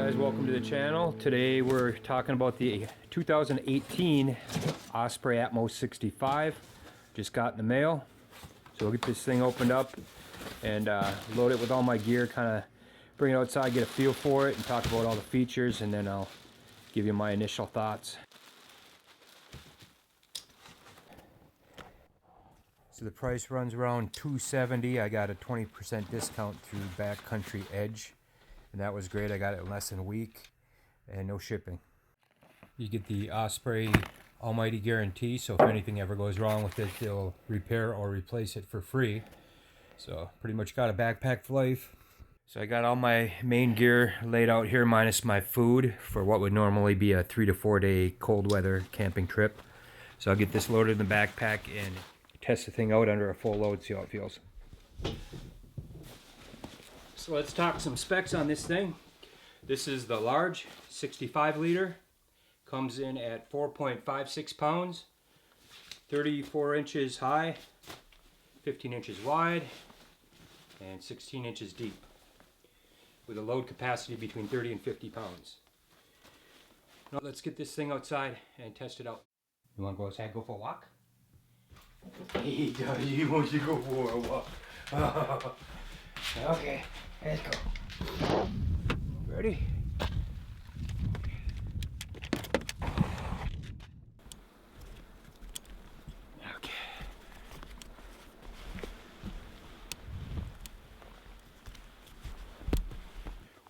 guys, welcome to the channel. Today we're talking about the 2018 Osprey Atmos 65. Just got in the mail. So we'll get this thing opened up and load it with all my gear, kind of bring it outside, get a feel for it, and talk about all the features, and then I'll give you my initial thoughts. So the price runs around $270. I got a 20% discount through Backcountry Edge, and that was great. I got it in less than a week and no shipping. You get the Osprey Almighty Guarantee, so if anything ever goes wrong with it, they'll repair or replace it for free. So pretty much got a backpack for life. So I got all my main gear laid out here minus my food for what would normally be a 3 to 4 day cold weather camping trip. So I'll get this loaded in the backpack and test the thing out under a full load, see how it feels. So let's talk some specs on this thing. This is the large 65 liter. Comes in at 4.56 pounds, 34 inches high, 15 inches wide, and 16 inches deep, with a load capacity between 30 and 50 pounds. Now let's get this thing outside and test it out. You want to go outside, go for a walk? He does. He wants to go for a walk. Okay, let's go. Ready? Okay.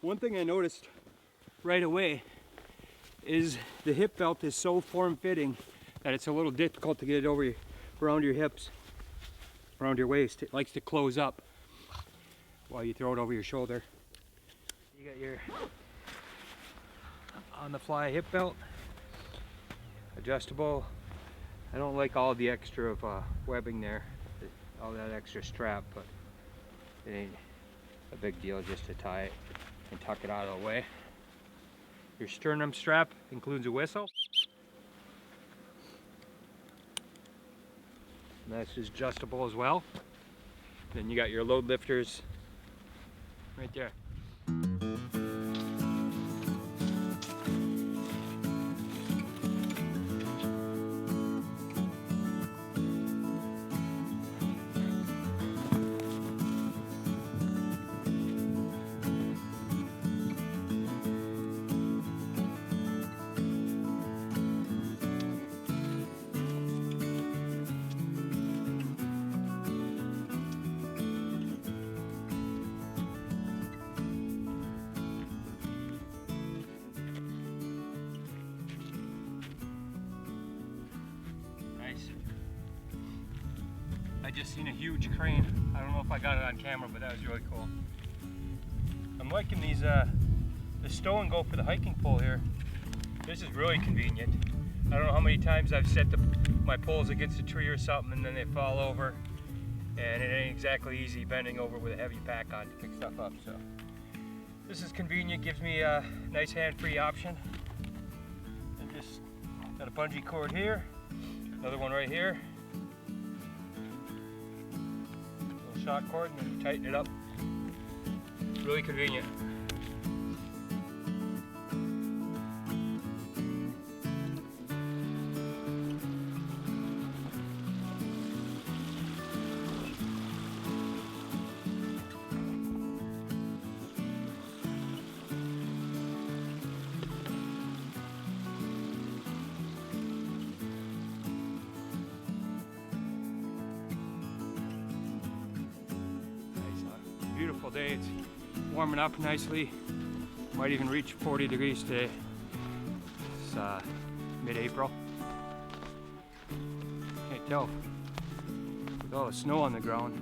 One thing I noticed right away is the hip belt is so form-fitting that it's a little difficult to get it over around your hips, around your waist. It likes to close up while you throw it over your shoulder. You got your on-the-fly hip belt, adjustable. I don't like all the extra of webbing there, all that extra strap, but it ain't a big deal just to tie it and tuck it out of the way. Your sternum strap includes a whistle. And that's adjustable as well. Then you got your load lifters right there. I just seen a huge crane. I don't know if I got it on camera, but that was really cool. I'm liking these, the stow and go for the hiking pole here. This is really convenient. I don't know how many times I've set my poles against a tree or something and then they fall over, and it ain't exactly easy bending over with a heavy pack on to pick stuff up. So this is convenient, gives me a nice hand-free option. I just got a bungee cord here, another one right here. Shot cord, and then you tighten it up. Really convenient. Beautiful day. It's warming up nicely. Might even reach 40 degrees today. It's mid-April. Can't tell with all the snow on the ground.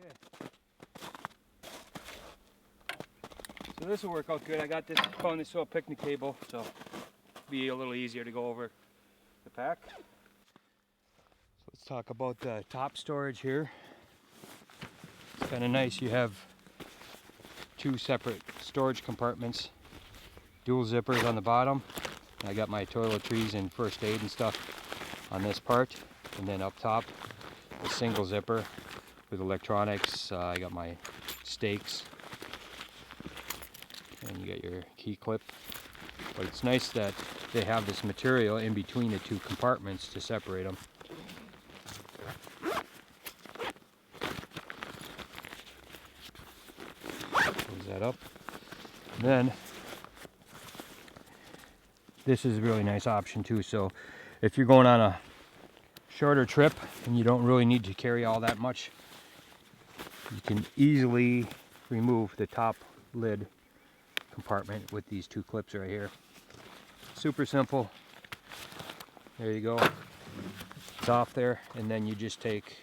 Okay. So this will work out good. I got this, found this little picnic table, so it'll be a little easier to go over the pack. So let's talk about the top storage here. It's kind of nice. You have two separate storage compartments, dual zippers on the bottom. I got my toiletries and first aid and stuff on this part, and then up top a single zipper with electronics. I got my stakes, and you got your key clip. But it's nice that they have this material in between the two compartments to separate them. Close that up. And then this is a really nice option too. So if you're going on a shorter trip and you don't really need to carry all that much, you can easily remove the top lid compartment with these two clips right here. Super simple. There you go. It's off there, and then you just take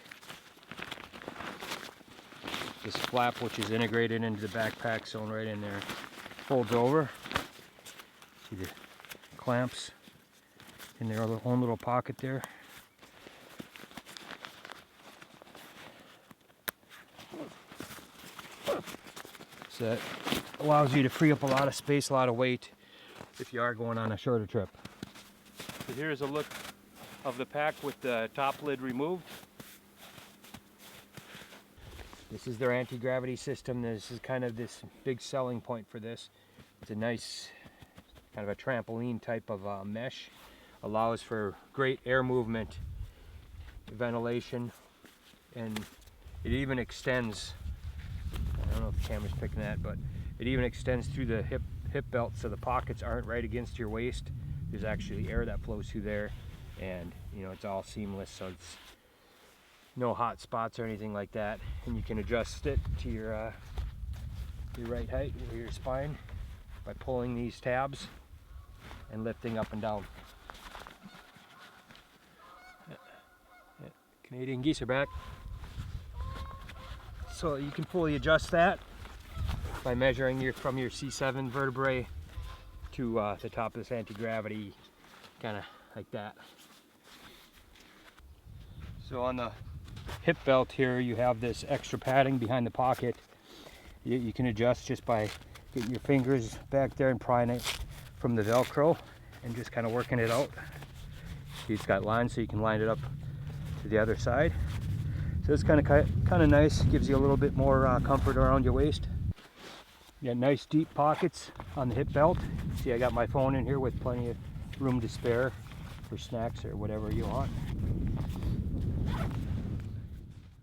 this flap, which is integrated into the backpack, sewn right in there. Folds over. See the clamps in their own little pocket there. So that allows you to free up a lot of space, a lot of weight if you are going on a shorter trip. So here's a look of the pack with the top lid removed. This is their anti-gravity system. This is kind of this big selling point for this. It's a nice kind of a trampoline type of mesh. Allows for great air movement, ventilation, and it even extends. I don't know if the camera's picking that, but it even extends through the hip belt, so the pockets aren't right against your waist. There's actually air that flows through there, and you know, it's all seamless, so it's no hot spots or anything like that. And you can adjust it to your right height or your spine by pulling these tabs and lifting up and down. Canadian geese are back. So you can fully adjust that by measuring from your C7 vertebrae to the top of this anti-gravity, kind of like that. So on the hip belt here, you have this extra padding behind the pocket. You can adjust just by getting your fingers back there and prying it from the Velcro and just kind of working it out. See, it's got lines, so you can line it up to the other side. So it's kind of nice. Gives you a little bit more comfort around your waist. You got nice deep pockets on the hip belt. See, I got my phone in here with plenty of room to spare for snacks or whatever you want.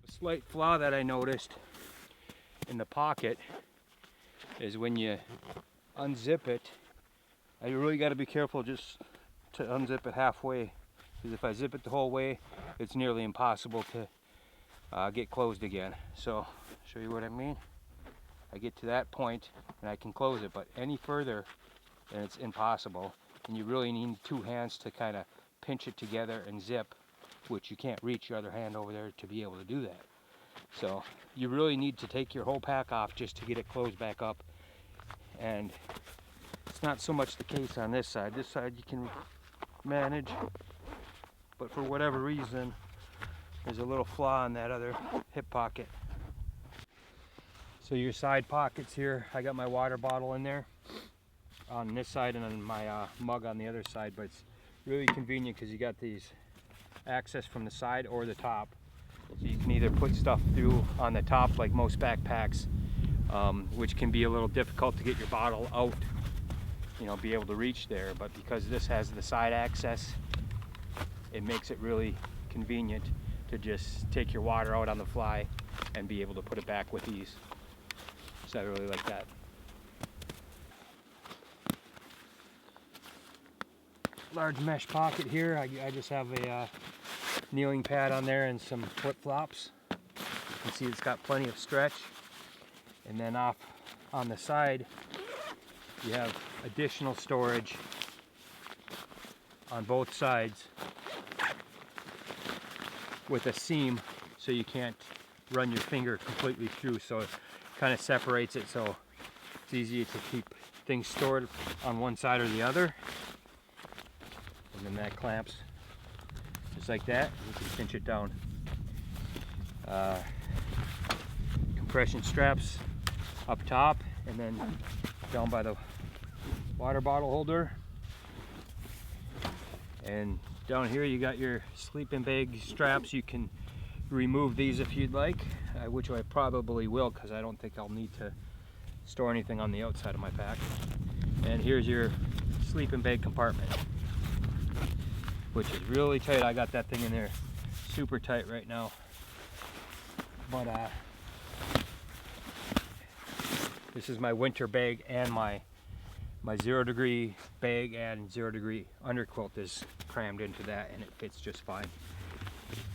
A slight flaw that I noticed in the pocket is when you unzip it, I really got to be careful just to unzip it halfway, because if I zip it the whole way, it's nearly impossible to get closed again. So show you what I mean. I get to that point and I can close it, but any further and it's impossible, and you really need two hands to kind of pinch it together and zip, which you can't reach your other hand over there to be able to do that. So you really need to take your whole pack off just to get it closed back up, and it's not so much the case on this side. This side you can manage, but for whatever reason there's a little flaw in that other hip pocket. So your side pockets here, I got my water bottle in there on this side and then my mug on the other side, but it's really convenient because you got these access from the side or the top. So you can either put stuff through on the top like most backpacks, which can be a little difficult to get your bottle out, you know, be able to reach there, but because this has the side access, it makes it really convenient to just take your water out on the fly and be able to put it back with ease. So I really like that. Large mesh pocket here. I just have a kneeling pad on there and some flip-flops. You can see it's got plenty of stretch. And then off on the side, you have additional storage on both sides with a seam, so you can't run your finger completely through, so it kind of separates it, so it's easy to keep things stored on one side or the other. And then that clamps just like that. You can pinch it down. Compression straps up top, and then down by the water bottle holder. And down here you got your sleeping bag straps. You can remove these if you'd like, which I probably will, because I don't think I'll need to store anything on the outside of my pack. And here's your sleeping bag compartment, which is really tight. I got that thing in there super tight right now. But this is my winter bag, and my 0 degree bag and 0 degree underquilt is crammed into that, and it fits just fine.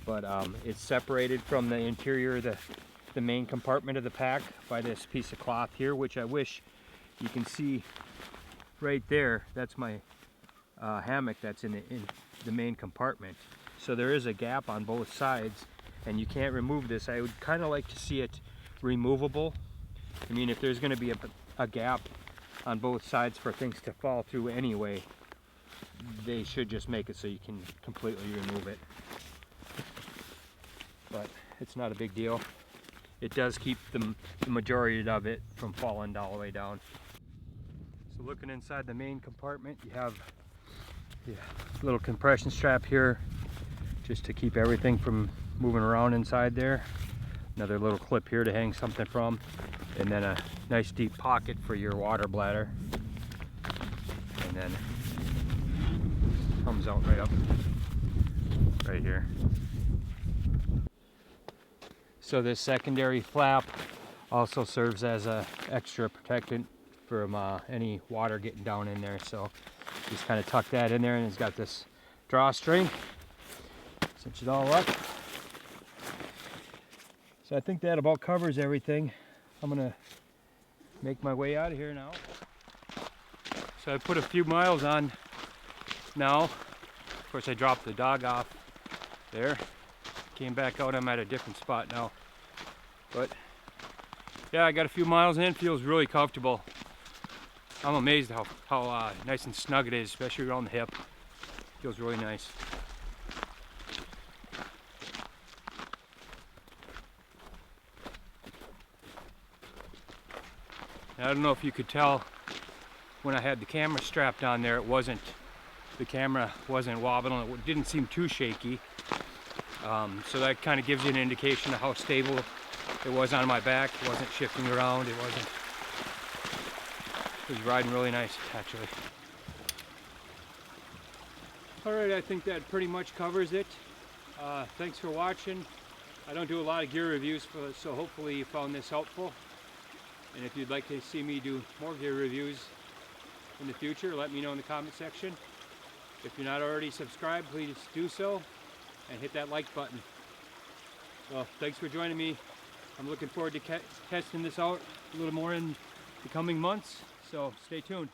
But it's separated from the interior, the main compartment of the pack, by this piece of cloth here, which I wish you can see right there. That's my hammock that's in the main compartment. So there is a gap on both sides, and you can't remove this. I would kind of like to see it removable. I mean, if there's going to be a gap on both sides for things to fall through anyway, they should just make it so you can completely remove it. But it's not a big deal. It does keep the majority of it from falling all the way down. So looking inside the main compartment, you have a little compression strap here just to keep everything from moving around inside there. Another little clip here to hang something from, and then a nice deep pocket for your water bladder, and then comes out right up right here. So this secondary flap also serves as a extra protectant from any water getting down in there. So just kind of tuck that in there, and it's got this drawstring. Cinch it all up. So I think that about covers everything. I'm gonna make my way out of here now. So I put a few miles on now. Of course, I dropped the dog off there. Came back out, I'm at a different spot now. But yeah, I got a few miles in, feels really comfortable. I'm amazed how nice and snug it is, especially around the hip. Feels really nice. I don't know if you could tell when I had the camera strapped on there, the camera wasn't wobbling, it didn't seem too shaky. So that kind of gives you an indication of how stable it was on my back. It wasn't shifting around, it was riding really nice actually. Alright, I think that pretty much covers it. Thanks for watching. I don't do a lot of gear reviews, so hopefully you found this helpful. And if you'd like to see me do more gear reviews in the future, let me know in the comment section. If you're not already subscribed, please do so and hit that like button. Well, thanks for joining me. I'm looking forward to testing this out a little more in the coming months, so stay tuned.